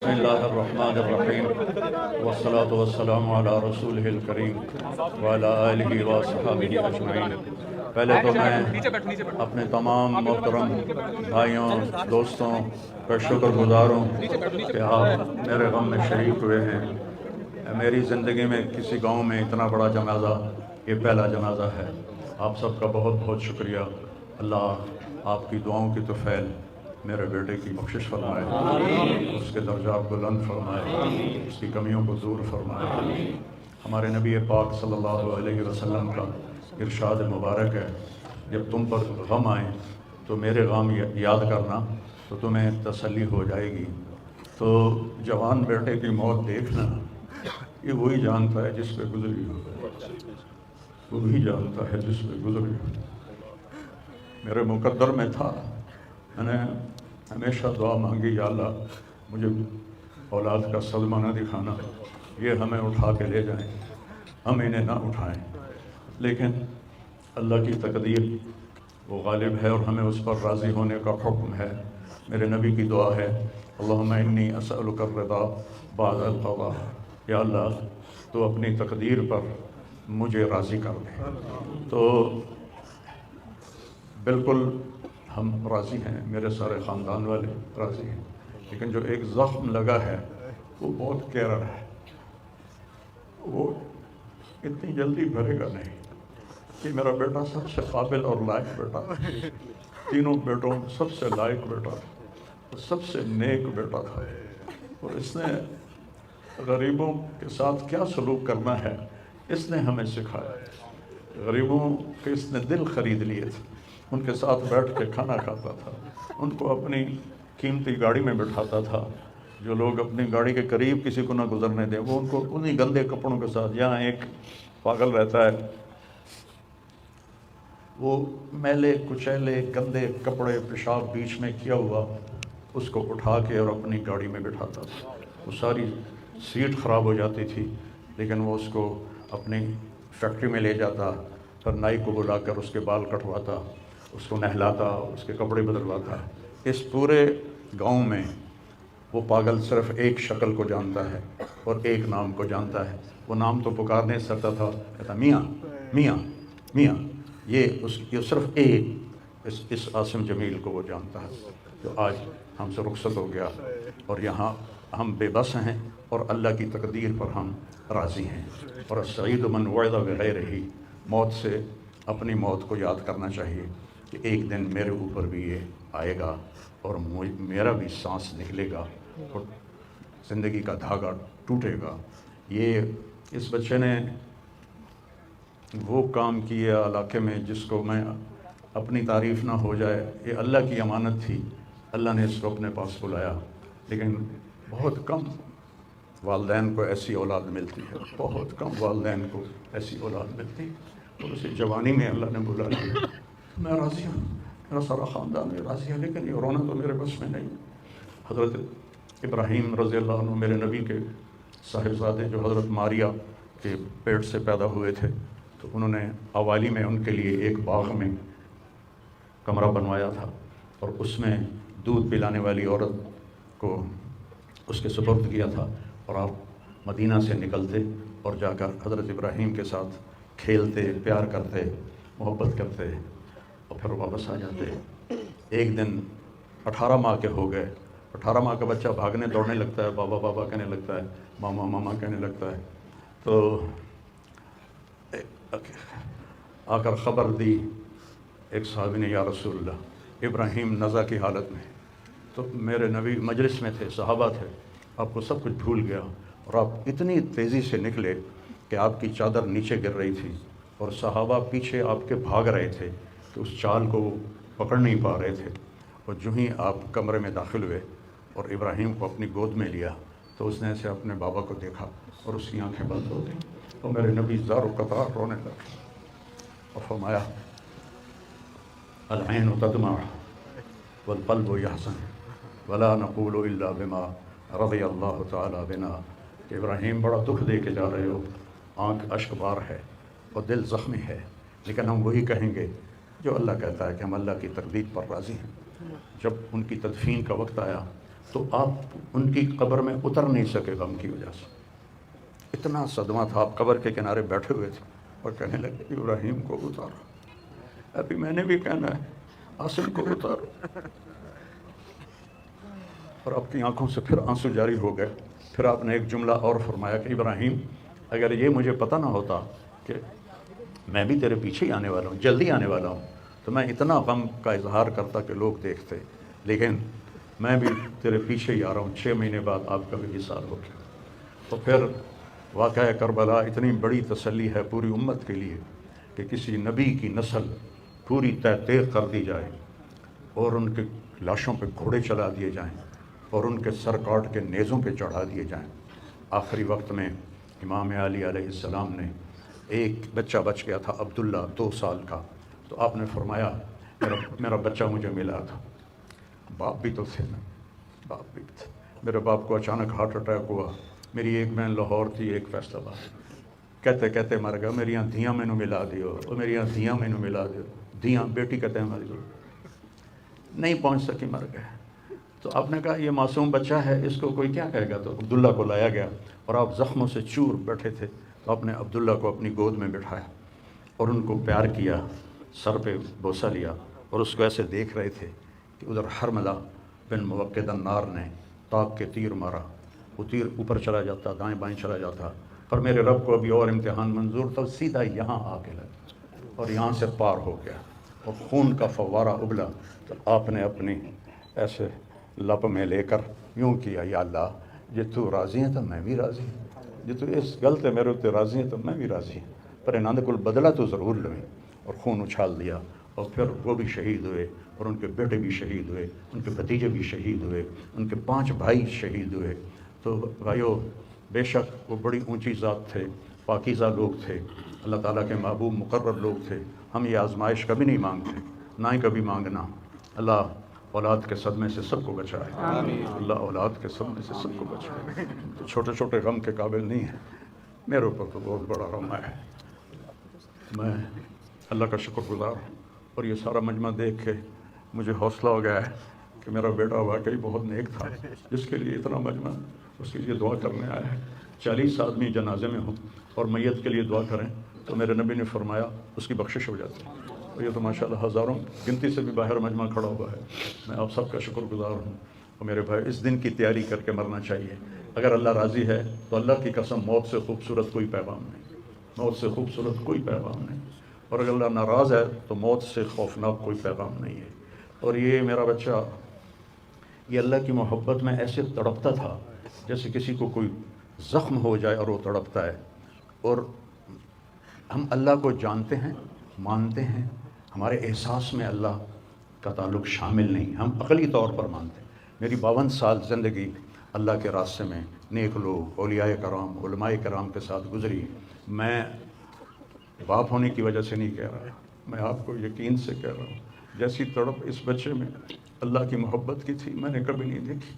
بسم اللہ الرحمن الرحیم والصلاة والسلام علی رسولہ الکریم وعلی آلہ وصحبہ اجمعین۔ پہلے تو میں اپنے تمام محترم بھائیوں دوستوں کا شکر گزار ہوں کہ آپ میرے غم میں شریک ہوئے ہیں۔ میری زندگی میں کسی گاؤں میں اتنا بڑا جنازہ یہ پہلا جنازہ ہے۔ آپ سب کا بہت بہت شکریہ۔ اللہ آپ کی دعاؤں کی طفیل میرے بیٹے کی بخشش فرمائے، اس کے درجات بلند فرمائے، اس کی کمیوں کو دور فرمائے۔ ہمارے نبی پاک صلی اللہ علیہ وسلم کا ارشاد مبارک ہے، جب تم پر غم آئے تو میرے غم یاد کرنا تو تمہیں تسلی ہو جائے گی۔ تو جوان بیٹے کی موت دیکھنا یہ وہی جانتا ہے جس پہ گزری ہو، وہی جانتا ہے جس پہ گزری ہو۔ میرے مقدر میں تھا، میں نے ہمیشہ دعا مانگی، یا اللہ مجھے اولاد کا صدمہ نہ دکھانا، یہ ہمیں اٹھا کے لے جائیں، ہم انہیں نہ اٹھائیں۔ لیکن اللہ کی تقدیر وہ غالب ہے اور ہمیں اس پر راضی ہونے کا حکم ہے۔ میرے نبی کی دعا ہے، اللہم انی اسألک الرضا بعد القضاء، یا اللہ تو اپنی تقدیر پر مجھے راضی کر دے۔ تو بالکل ہم راضی ہیں، میرے سارے خاندان والے راضی ہیں، لیکن جو ایک زخم لگا ہے وہ بہت گہرا ہے، وہ اتنی جلدی بھرے گا نہیں۔ کہ میرا بیٹا سب سے قابل اور لائق بیٹا، تینوں بیٹوں سب سے لائق بیٹا، سب سے نیک بیٹا تھا، اور اس نے غریبوں کے ساتھ کیا سلوک کرنا ہے اس نے ہمیں سکھایا۔ غریبوں کے اس نے دل خرید لیے تھے، ان کے ساتھ بیٹھ کے کھانا کھاتا تھا، ان کو اپنی قیمتی گاڑی میں بٹھاتا تھا۔ جو لوگ اپنی گاڑی کے قریب کسی کو نہ گزرنے دیں، وہ ان کو انہی گندے کپڑوں کے ساتھ، یہاں ایک پاگل رہتا ہے، وہ میلے کچیلے گندے کپڑے پیشاب بیچ میں کیا ہوا اس کو اٹھا کے اور اپنی گاڑی میں بٹھاتا تھا۔ وہ ساری سیٹ خراب ہو جاتی تھی، لیکن وہ اس کو اپنی فیکٹری میں لے جاتا، پھر نائی کو بلا کر اس کے بال کٹواتا، اس کو نہلاتا، اس کے کپڑے بدلواتا۔ اس پورے گاؤں میں وہ پاگل صرف ایک شکل کو جانتا ہے اور ایک نام کو جانتا ہے۔ وہ نام تو پکار نہیں سکتا تھا، کہتا میاں میاں میاں، یہ صرف ایک اس عاصم جمیل کو وہ جانتا ہے، جو آج ہم سے رخصت ہو گیا، اور یہاں ہم بے بس ہیں اور اللہ کی تقدیر پر ہم راضی ہیں۔ اور السعید من وعظ بغیرہ، موت سے اپنی موت کو یاد کرنا چاہیے کہ ایک دن میرے اوپر بھی یہ آئے گا اور میرا بھی سانس نکلے گا اور زندگی کا دھاگا ٹوٹے گا۔ یہ اس بچے نے وہ کام کیا علاقے میں جس کو میں اپنی تعریف نہ ہو جائے، یہ اللہ کی امانت تھی، اللہ نے اس کو اپنے پاس بلایا۔ لیکن بہت کم والدین کو ایسی اولاد ملتی ہے، بہت کم والدین کو ایسی اولاد ملتی، اور اسے جوانی میں اللہ نے بلا لیا۔ میں راضی ہوں، میرا سارا خاندان میں راضی ہے، لیکن یہ رونا تو میرے بس میں نہیں۔ حضرت ابراہیم رضی اللہ عنہ میرے نبی کے صاحبزادے، جو حضرت ماریہ کے پیٹ سے پیدا ہوئے تھے، تو انہوں نے حوالی میں ان کے لیے ایک باغ میں کمرہ بنوایا تھا، اور اس میں دودھ پلانے والی عورت کو اس کے سپرد کیا تھا، اور آپ مدینہ سے نکلتے اور جا کر حضرت ابراہیم کے ساتھ کھیلتے، پیار کرتے، محبت کرتے، اور پھر واپس آ جاتے۔ ایک دن 18 ماہ کے ہو گئے، 18 ماہ کا بچہ بھاگنے دوڑنے لگتا ہے، بابا بابا کہنے لگتا ہے، ماما ماما کہنے لگتا ہے۔ تو آ کر خبر دی ایک صحابی نے، یا رسول اللہ ابراہیم نزع کی حالت میں۔ تو میرے نبی مجلس میں تھے، صحابہ تھے، آپ کو سب کچھ بھول گیا، اور آپ اتنی تیزی سے نکلے کہ آپ کی چادر نیچے گر رہی تھی، اور صحابہ پیچھے آپ کے بھاگ رہے تھے کہ اس چال کو پکڑ نہیں پا رہے تھے۔ اور جو ہی آپ کمرے میں داخل ہوئے اور ابراہیم کو اپنی گود میں لیا، تو اس نے ایسے اپنے بابا کو دیکھا اور اس کی آنکھیں بند ہو گئیں، اور میرے نبی زار و قطار رونے لگے اور فرمایا، العین تدمع والقلب یحزن ولا نقول الا بما رضی اللہ تعالی بنا، کہ ابراہیم بڑا دکھ دے کے جا رہے ہو، آنکھ اشک بار ہے اور دل زخمی ہے، لیکن ہم وہی کہیں گے جو اللہ کہتا ہے، کہ ہم اللہ کی تقدیر پر راضی ہیں۔ جب ان کی تدفین کا وقت آیا تو آپ ان کی قبر میں اتر نہیں سکے غم کی وجہ سے، اتنا صدمہ تھا. آپ قبر کے کنارے بیٹھے ہوئے تھے اور کہنے لگے ابراہیم کو اتارو. ابھی میں نے بھی کہنا ہے عاصم کو اتارو. اور آپ کی آنکھوں سے پھر آنسو جاری ہو گئے. پھر آپ نے ایک جملہ اور فرمایا کہ ابراہیم اگر یہ مجھے پتہ نہ ہوتا کہ میں بھی تیرے پیچھے ہی آنے والا ہوں، جلدی آنے والا ہوں، تو میں اتنا غم کا اظہار کرتا کہ لوگ دیکھتے. لیکن میں بھی تیرے پیچھے ہی آ رہا ہوں. 6 مہینے بعد آپ کا بھی وصال ہو گیا. تو پھر واقعہ کربلا اتنی بڑی تسلی ہے پوری امت کے لیے کہ کسی نبی کی نسل پوری تیغ کر دی جائے اور ان کے لاشوں پہ گھوڑے چلا دیے جائیں اور ان کے سر کاٹ کے نیزوں پہ چڑھا دیے جائیں. آخری وقت میں امام علی علیہ السلام نے، ایک بچہ بچ گیا تھا عبداللہ 2 سال کا، تو آپ نے فرمایا میرا بچہ مجھے ملا تھا. باپ بھی تو تھے نا، باپ بھی تھے. میرے باپ کو اچانک ہارٹ اٹیک ہوا. میری ایک بہن لاہور تھی، ایک فیصل آباد. کہتے کہتے مر گیا. میری دھیاں مینوں ملا دیو، اور میری دھیاں مینوں ملا دیو. دھیاں بیٹی کہتے ہیں ہماری نہیں پہنچ سکی، مر گئے. تو آپ نے کہا یہ معصوم بچہ ہے، اس کو کوئی کیا کہے گا. تو عبداللہ کو لایا گیا اور آپ زخموں سے چور بیٹھے تھے. تو آپ نے عبداللہ کو اپنی گود میں بٹھایا اور ان کو پیار کیا، سر پہ بوسہ لیا اور اس کو ایسے دیکھ رہے تھے کہ ادھر حرملہ بن موقد النار نے طاق کے تیر مارا. وہ تیر اوپر چلا جاتا، دائیں بائیں چلا جاتا، پر میرے رب کو ابھی اور امتحان منظور تھا. سیدھا یہاں آ کے لگا اور یہاں سے پار ہو گیا اور خون کا فوارہ ابلا. تو آپ نے اپنی ایسے لپ میں لے کر یوں کیا، یا اللہ جے تو راضی ہے تو میں بھی راضی ہوں، جے تو اس غلط ہے میرے اتنے راضی ہے تو میں بھی راضی ہوں، پر انہوں کو بدلہ تو ضرور لیں. اور خون اچھال دیا اور پھر وہ بھی شہید ہوئے اور ان کے بیٹے بھی شہید ہوئے، ان کے بھتیجے بھی شہید ہوئے، ان کے 5 بھائی شہید ہوئے. تو بھائیو، بے شک وہ بڑی اونچی ذات تھے، پاکیزہ لوگ تھے، اللہ تعالیٰ کے محبوب مقرب لوگ تھے. ہم یہ آزمائش کبھی نہیں مانگتے، نہ ہی کبھی مانگنا. اللہ اولاد کے صدمے سے سب کو بچائے. اللہ اولاد کے صدمے سے سب کو بچائے. تو چھوٹے چھوٹے غم کے قابل نہیں ہیں. میرے اوپر تو بہت بڑا غم ہے. میں اللہ کا شکر گزار ہوں اور یہ سارا مجمع دیکھ کے مجھے حوصلہ ہو گیا ہے کہ میرا بیٹا واقعی بہت نیک تھا، جس کے لیے اتنا مجمع اس کے لیے دعا کرنے آیا ہے. 40 آدمی جنازے میں ہوں اور میت کے لیے دعا کریں تو میرے نبی نے فرمایا اس کی بخشش ہو جاتی ہے. اور یہ تو ماشاءاللہ ہزاروں گنتی سے بھی باہر مجمع کھڑا ہوا ہے. میں آپ سب کا شکر گزار ہوں. اور میرے بھائی، اس دن کی تیاری کر کے مرنا چاہیے. اگر اللہ راضی ہے تو اللہ کی قسم موت سے خوبصورت کوئی پیغام نہیں، موت سے خوبصورت کوئی پیغام نہیں. اور اگر اللہ ناراض ہے تو موت سے خوفناک کوئی پیغام نہیں ہے. اور یہ میرا بچہ یہ اللہ کی محبت میں ایسے تڑپتا تھا جیسے کسی کو کوئی زخم ہو جائے اور وہ تڑپتا ہے. اور ہم اللہ کو جانتے ہیں، مانتے ہیں، ہمارے احساس میں اللہ کا تعلق شامل نہیں، ہم عقلی طور پر مانتے ہیں. میری 52 سال زندگی اللہ کے راستے میں نیک لوگ، اولیاء کرام، علماء کرام کے ساتھ گزری. میں باپ ہونے کی وجہ سے نہیں کہہ رہا، میں آپ کو یقین سے کہہ رہا ہوں، جیسی تڑپ اس بچے میں اللہ کی محبت کی تھی میں نے کبھی نہیں دیکھی.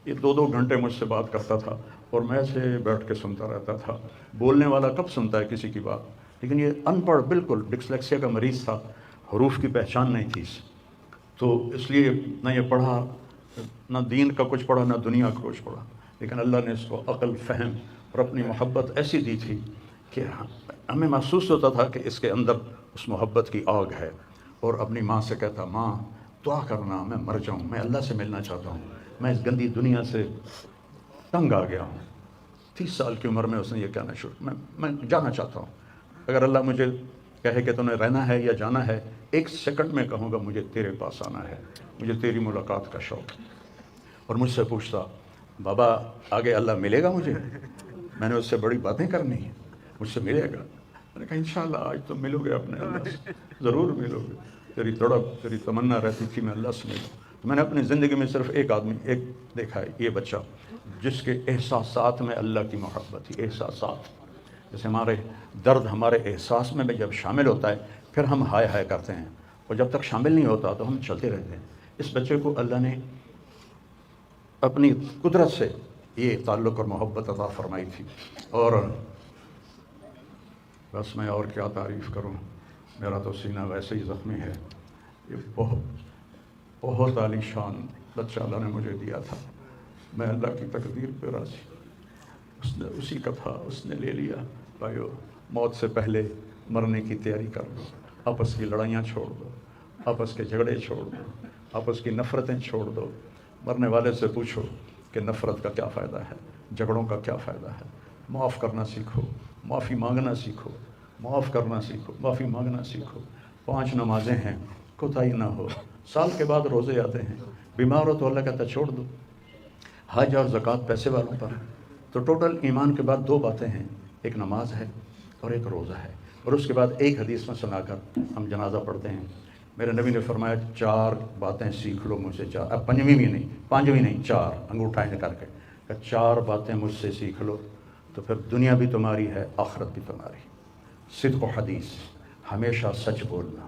یہ 2 گھنٹے مجھ سے بات کرتا تھا اور میں سے بیٹھ کے سنتا رہتا تھا. بولنے والا کب سنتا ہے کسی کی بات، لیکن یہ ان پڑھ، بالکل ڈسلیکسیا کا مریض تھا، حروف کی پہچان نہیں تھی اسے. تو اس لیے نہ یہ پڑھا، نہ دین کا کچھ پڑھا، نہ دنیا کا کچھ پڑھا. لیکن اللہ نے اس کو عقل، فہم اور اپنی محبت ایسی دی تھی کہ ہمیں محسوس ہوتا تھا کہ اس کے اندر اس محبت کی آگ ہے. اور اپنی ماں سے کہتا، ماں دعا کرنا میں مر جاؤں، میں اللہ سے ملنا چاہتا ہوں، میں اس گندی دنیا سے تنگ آ گیا ہوں. 30 سال کی عمر میں اس نے یہ کہنا شروع، میں جانا چاہتا ہوں. اگر اللہ مجھے کہے کہ تمہیں رہنا ہے یا جانا ہے، 1 سیکنڈ میں کہوں گا مجھے تیرے پاس آنا ہے، مجھے تیری ملاقات کا شوق ہے. اور مجھ سے پوچھتا، بابا آگے اللہ ملے گا مجھے؟ میں نے اس سے بڑی باتیں کرنی ہیں، مجھ سے ملے گا؟ میں نے کہا انشاءاللہ آج تو ملو گے اپنے اللہ سے، ضرور ملو گے. تیری تڑپ، تیری تمنا رہتی تھی میں اللہ سے ملوں. تو میں نے اپنی زندگی میں صرف ایک آدمی دیکھا ہے، یہ بچہ، جس کے احساسات میں اللہ کی محبت تھی. احساسات جیسے ہمارے درد ہمارے احساس میں جب شامل ہوتا ہے پھر ہم ہائے ہائے کرتے ہیں، اور جب تک شامل نہیں ہوتا تو ہم چلتے رہتے ہیں. اس بچے کو اللہ نے اپنی قدرت سے یہ تعلق اور محبت عطا فرمائی تھی. اور بس میں اور کیا تعریف کروں، میرا تو سینہ ویسے ہی زخمی ہے. یہ بہت عالی شان بچہ اللہ نے مجھے دیا تھا. میں اللہ کی تقدیر پہ راضی، اس نے اسی کا تھا، اس نے لے لیا۔ بھائیو، موت سے پہلے مرنے کی تیاری کر لو، آپس کی لڑائیاں چھوڑ دو، آپس کے جھگڑے چھوڑ دو، آپس کی نفرتیں چھوڑ دو۔ مرنے والے سے پوچھو کہ نفرت کا کیا فائدہ ہے، جھگڑوں کا کیا فائدہ ہے۔ معاف کرنا سیکھو، معافی مانگنا سیکھو، معاف کرنا سیکھو، معافی مانگنا سیکھو۔ 5 نمازیں ہیں، کوتاہی نہ ہو۔ سال کے بعد روزے آتے ہیں، بیمار ہو تو اللہ کہتا ہے چھوڑ دو۔ حج اور زکوٰۃ پیسے والوں پر۔ تو ٹوٹل ایمان کے بعد 2 باتیں ہیں، ایک نماز ہے اور ایک روزہ ہے، اور اس کے بعد ایک حدیث میں سنا کر ہم جنازہ پڑھتے ہیں۔ میرے نبی نے فرمایا 4 باتیں سیکھ لو مجھ سے، 4، اب 5ویں بھی نہیں، 5ویں نہیں، 4 انگوٹھا کر کے کہ 4 باتیں مجھ سے سیکھ لو تو پھر دنیا بھی تمہاری ہے، آخرت بھی تمہاری۔ صدق و حدیث، ہمیشہ سچ بولنا،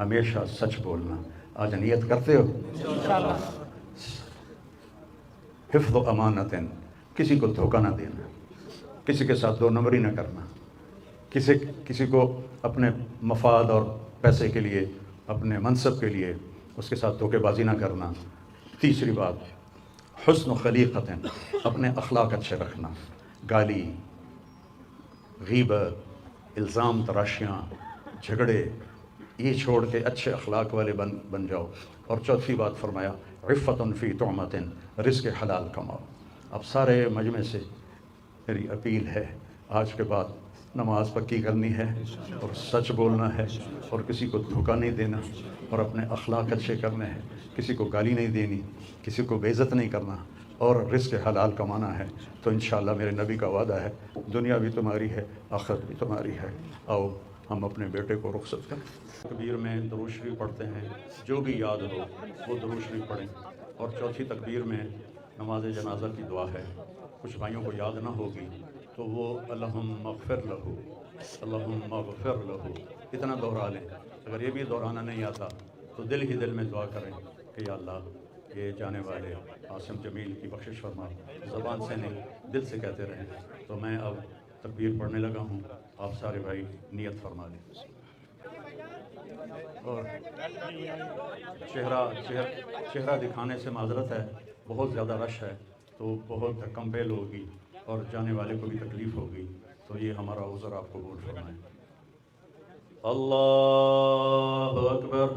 ہمیشہ سچ بولنا۔ آج نیت کرتے ہو؟ انشاءاللہ۔ حفظ و امانت، کسی کو دھوکہ نہ دینا، کسی کے ساتھ 2 نمبری نہ کرنا، کسی کو اپنے مفاد اور پیسے کے لیے، اپنے منصب کے لیے اس کے ساتھ دھوکے بازی نہ کرنا۔ تیسری بات، حسن و خلیقت، اپنے اخلاق اچھے رکھنا، گالی، غیبت، الزام تراشیاں، جھگڑے، یہ چھوڑ کے اچھے اخلاق والے بن جاؤ۔ اور چوتھی بات فرمایا عفت فی طعمۃ، رزق حلال کماؤ۔ اب سارے مجمع سے میری اپیل ہے، آج کے بعد نماز پکی کرنی ہے اور سچ بولنا ہے اور کسی کو دھوکہ نہیں دینا اور اپنے اخلاق اچھے کرنے ہیں، کسی کو گالی نہیں دینی، کسی کو بے عزت نہیں کرنا اور رزق حلال کمانا ہے۔ تو انشاءاللہ میرے نبی کا وعدہ ہے، دنیا بھی تمہاری ہے، آخرت بھی تمہاری ہے۔ آؤ ہم اپنے بیٹے کو رخصت کریں۔ تکبیر میں درود شریف پڑھتے ہیں، جو بھی یاد ہو وہ درود شریف پڑھیں، اور چوتھی تکبیر میں نماز جنازہ کی دعا ہے۔ کچھ بھائیوں کو یاد نہ ہوگی تو وہ اللہم اغفر لہو، اللہم اغفر لہو اتنا دہرا لیں۔ اگر یہ بھی دہرانا نہیں آتا تو دل ہی دل میں دعا کریں کہ یا اللہ یہ جانے والے عاصم جمیل کی بخشش فرما، زبان سے نہیں دل سے کہتے رہیں۔ تو میں اب تکبیر پڑھنے لگا ہوں، آپ سارے بھائی نیت فرما لیں۔ اور چہرہ دکھانے سے معذرت ہے، بہت زیادہ رش ہے تو بہت کمپیل ہوگی اور جانے والے کو بھی تکلیف ہوگی، تو یہ ہمارا عذر آپ قبول فرمائیں۔ اللہ اکبر،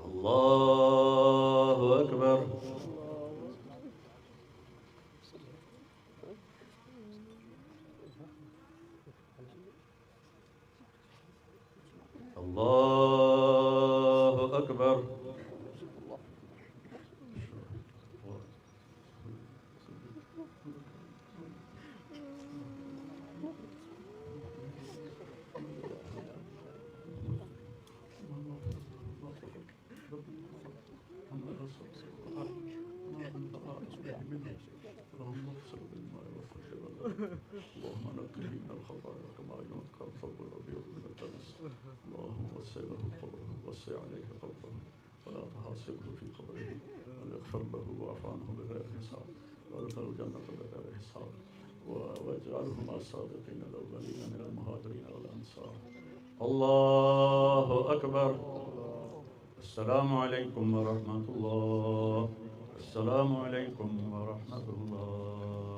اللہ اکبر، اللہ اکبر۔ اللهم نقه من الخطايا كما ينقى الثوب الابيض من الدنس، اللهم وسع له قبره، وسع عليه قبره، ولا تحاسبه في قبره، واغفر له واعف عنه بغير حساب، وادخل الجنة بغير حساب، واجعله مع الصادقين الاولين من المهاجرين والانصار۔ الله اكبر۔ السلام عليكم ورحمة الله، السلام عليكم ورحمة الله۔